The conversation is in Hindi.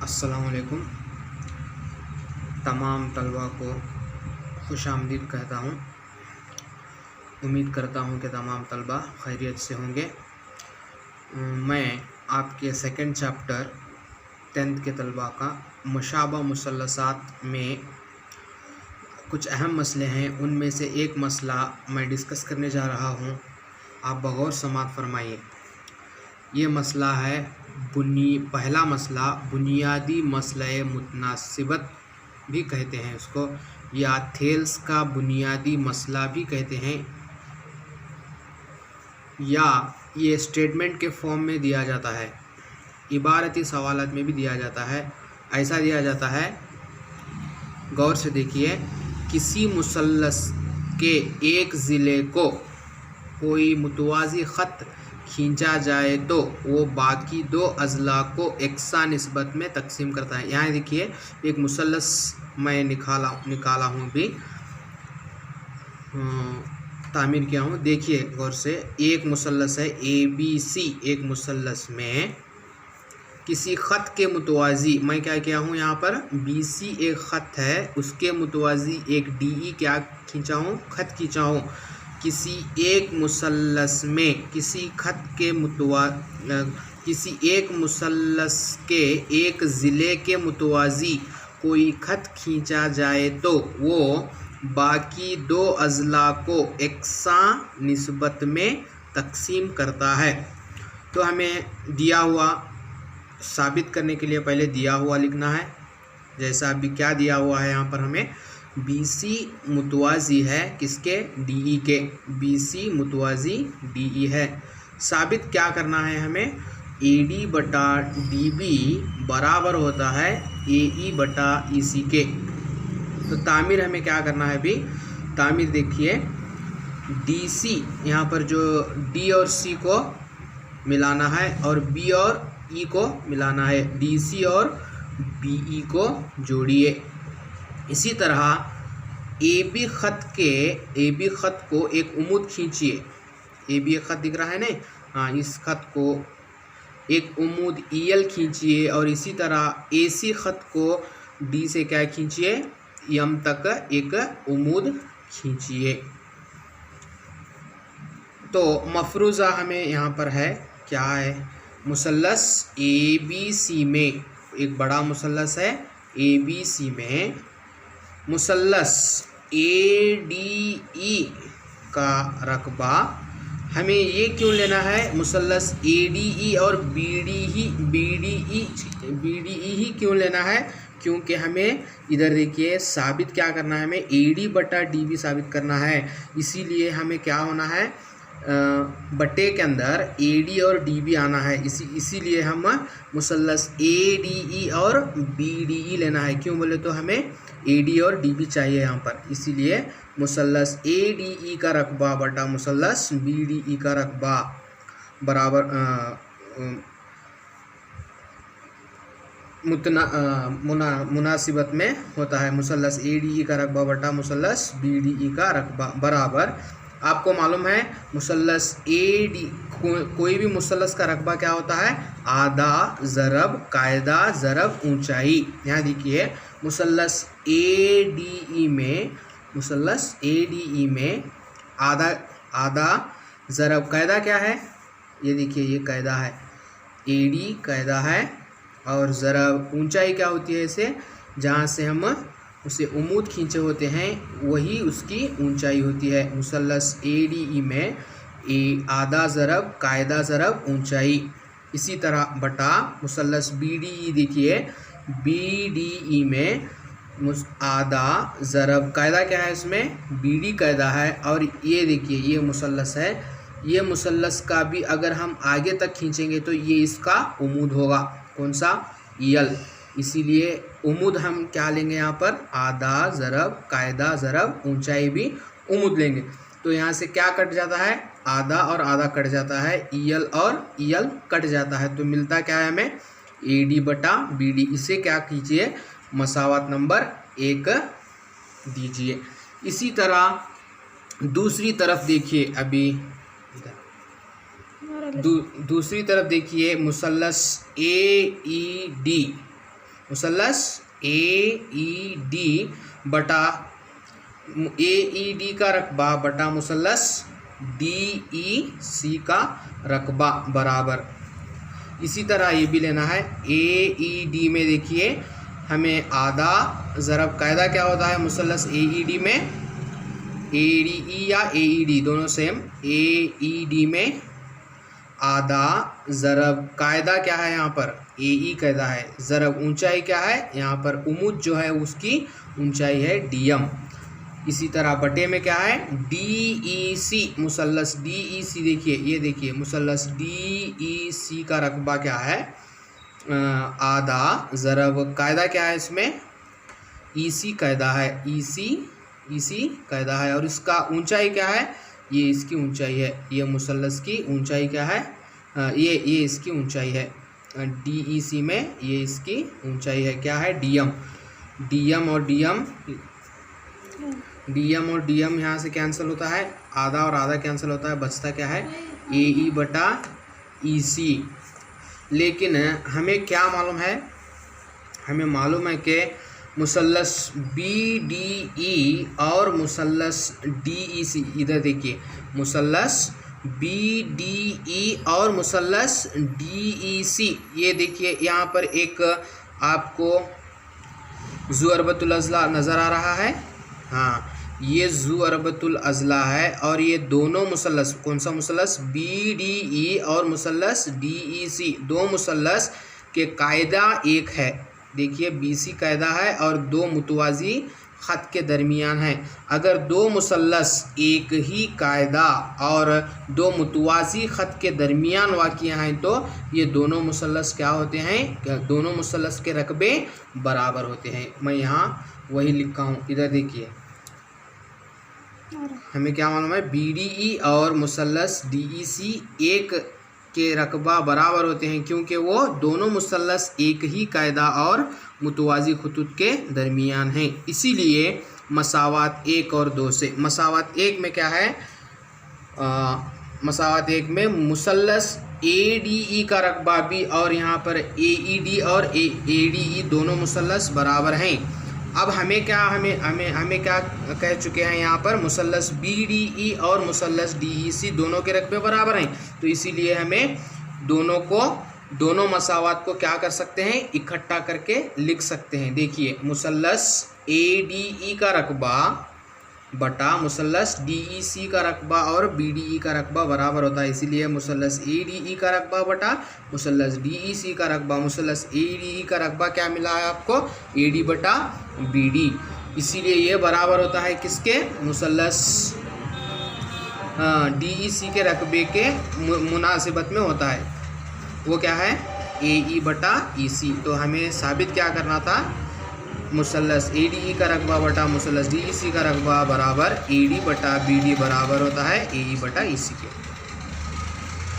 अस्सलामुअलैकुम। तमाम तलबा को खुशामदीद कहता हूँ। उम्मीद करता हूँ कि तमाम तलबा खैरियत से होंगे। मैं आपके सेकंड चैप्टर 10th के तलबा का मुशाबा मुसल्लसात में कुछ अहम मसले हैं, उनमें से एक मसला मैं डिस्कस करने जा रहा हूँ। आप बगौर समात फरमाइए। ये मसला है पहला मसला बुनियादी मसले मुतनासिबत भी कहते हैं उसको, या थेल्स का बुनियादी मसला भी कहते हैं, या ये स्टेटमेंट के फॉर्म में दिया जाता है, इबारती सवालात में भी दिया जाता है। ऐसा दिया जाता है, गौर से देखिए, किसी मुसल्लस के एक ज़िले को कोई मुतवाज़ी ख़त खींचा जाए तो वो बाकी दो अज़ला को एकसा निस्बत में तकसीम करता है। यहाँ देखिए, एक मुसल्लस मैं निकाला हूँ, अभी तामीर किया हूँ। देखिए गौर से, एक मुसल्लस है ABC। एक मुसल्लस में किसी ख़त के मुतवाज़ी मैं क्या किया हूँ, यहाँ पर BC एक ख़त है, उसके मुतवाज़ी एक DE क्या खींचा हूँ, ख़त खींचा हूँ। किसी एक मुसल्लस में किसी एक मुसल्लस के एक ज़िले के मुतवाज़ी कोई ख़त खींचा जाए तो वो बाकी दो अज़ला को एकसा निस्बत में तकसीम करता है। तो हमें दिया हुआ साबित करने के लिए पहले दिया हुआ लिखना है। जैसा अभी क्या दिया हुआ है, यहाँ पर हमें BC मुतवाज़ी है किसके, DE के। BC मुतवाज़ी DE है। साबित क्या करना है हमें, AD बटा DB बराबर होता है AE बटा EC के। तो तामीर हमें क्या करना है, अभी तामीर देखिए, DC यहाँ पर जो D और C को मिलाना है और B और E को मिलाना है। DC और BE को जोड़िए। इसी तरह AB ख़त को एक उम्मूद खींचिए। AB एक ख़त दिख रहा है ना, हाँ, इस ख़त को एक उम्मूद EL खींचिए, और इसी तरह AC ख़त को D से क्या खींचिए, M तक एक उम्मूद खींचिए। तो मफरूज़ा हमें यहाँ पर है, क्या है, मुसल्लस ABC में, एक बड़ा मुसल्लस है ABC में मुसल्लस ADE का रकबा हमें ये क्यों लेना है, मुसल्लस ADE और BDE ही क्यों लेना है, क्योंकि हमें इधर देखिए साबित क्या करना है, हमें AD बटा DB साबित करना है। इसीलिए हमें क्या होना है, बटे के अंदर AD और DB आना है। इसीलिए हम मुसल्लस ADE और BDE लेना है। क्यों बोले तो हमें AD और DB चाहिए यहाँ पर, इसीलिए मुसल्लस ADE का रकबा बटा मुसल्लस BDE का रकबा बराबर मुनासिबत में होता है। मुसल्लस ADE का रकबा बटा मुसल्लस BDE का रकबा बराबर, आपको मालूम है मुसल्लस कोई भी मुसल्लस का रकबा क्या होता है, आधा ज़रब कायदा ज़रब ऊंचाई। यहाँ देखिए, मुसल्लस ADE में आधा ज़रब कायदा क्या है, ये देखिए, ये कायदा है, AD कायदा है, और ज़रब ऊंचाई क्या होती है, इसे जहाँ से हम उसे उम्मूद खींचे होते हैं वही उसकी ऊंचाई होती है। मुसल्लस ADE में आधा ज़रब कायदा ज़रब ऊंचाई। इसी तरह बटा मुसल्लस BDE, देखिए BDE में आधा ज़रब कायदा क्या है, इसमें BD कायदा है, और ये देखिए ये मुसल्लस है, ये मुसल्लस का भी अगर हम आगे तक खींचेंगे तो ये इसका उम्मूद होगा, कौन सा, EL। इसीलिए उम्मूद हम क्या लेंगे यहाँ पर, आधा ज़रब कायदा ज़रब ऊंचाई भी उम्मूद लेंगे। तो यहाँ से क्या कट जाता है, आधा और आधा कट जाता है, EL और EL कट जाता है, तो मिलता क्या है हमें, AD बटा BD। इसे क्या कीजिए, मसावत नंबर 1 दीजिए। इसी तरह दूसरी तरफ देखिए, अभी दूसरी तरफ देखिए, मुसल्लस AED मुसल्लस AED बटा AED का रकबा बटा मुसल्लस DEC का रकबा बराबर। इसी तरह ये भी लेना है AED में। देखिए हमें आधा ज़रब कायदा क्या होता है मुसल्लस AED में, ADE या AED दोनों सेम। AED में आधा ज़रब कायदा क्या है, यहाँ पर AE कायदा है, ज़रब ऊंचाई क्या है, यहाँ पर उमुद जो है उसकी ऊंचाई है DM। इसी तरह बटे में क्या है DEC, मुसल्लस DEC। देखिए ये देखिए मुसल्लस DEC का रकबा क्या है, आधा ज़रब कायदा क्या है इसमें EC कायदा है, EC कायदा है। और इसका ऊंचाई क्या है, ये इसकी ऊंचाई है, ये मुसल्लस की ऊंचाई क्या है, ये इसकी ऊंचाई है। DEC में ये इसकी ऊंचाई है क्या है DM। DM और DM यहाँ से कैंसिल होता है, आधा और आधा कैंसिल होता है, बचता क्या है AE बटा EC। लेकिन हमें क्या मालूम है, हमें मालूम है कि मुसल्लस BDE और मुसल्लस DEC, इधर देखिए मुसल्लस BDE और मुसल्लस DEC, ये देखिए यहाँ पर एक आपको ज़ुअरबतुल अज़ला नज़र आ रहा है। हाँ ये ज़ुअरबतुल अज़ला है और ये दोनों मुसल्लस, कौन सा मुसल्लस BDE और मुसल्लस DEC, दो मुसल्लस के कायदा एक है। देखिए BC कायदा है और दो मुतवाज़ी ख़त के दरमियान है। अगर दो मुसल्लस एक ही कायदा और दो मुतवाज़ी ख़त के दरमियान वाक़िया हैं तो ये दोनों मुसल्लस क्या होते हैं, दोनों मुसल्लस के रकबे बराबर होते हैं। मैं यहाँ वही लिखा हूँ, इधर देखिए हमें क्या मालूम है BDE और मुसल्लस DEC एक के रकबा बराबर होते हैं क्योंकि वो दोनों मुसल्लस एक ही कायदा और मुतवाज़ी खुतूत के दरमियान हैं। इसीलिए मसावात 1 और 2 से, मसावात 1 में क्या है, मसावात 1 में मुसल्लस ADE का रकबा भी और यहाँ पर AED और ADE दोनों मुसल्लस बराबर हैं। अब हमें क्या हमें क्या कह चुके हैं, यहाँ पर मुसल्लस BDE और मुसल्लस DEC दोनों के रकबे बराबर हैं, तो इसीलिए हमें दोनों मसावात को क्या कर सकते हैं, इकट्ठा करके लिख सकते हैं। देखिए मुसल्लस ADE का रकबा बटा मुसल्लस DEC का रकबा और BDE का रकबा बराबर होता है, इसीलिए मुसल्लस ADE का रकबा बटा मुसल्लस DEC का रकबा। मुसल्लस ADE का रकबा क्या मिला है आपको, AD बटा BD, इसीलिए ये बराबर होता है किसके, मुसल्लस DEC के रकबे के मुनासिबत में होता है, वो क्या है AE बटा EC। तो हमें साबित क्या करना था, मुसल्लस ADE का रकबा बटा मुसल्लस DEC का रकबा बराबर AD बटा BD बराबर होता है AE बटा EC के।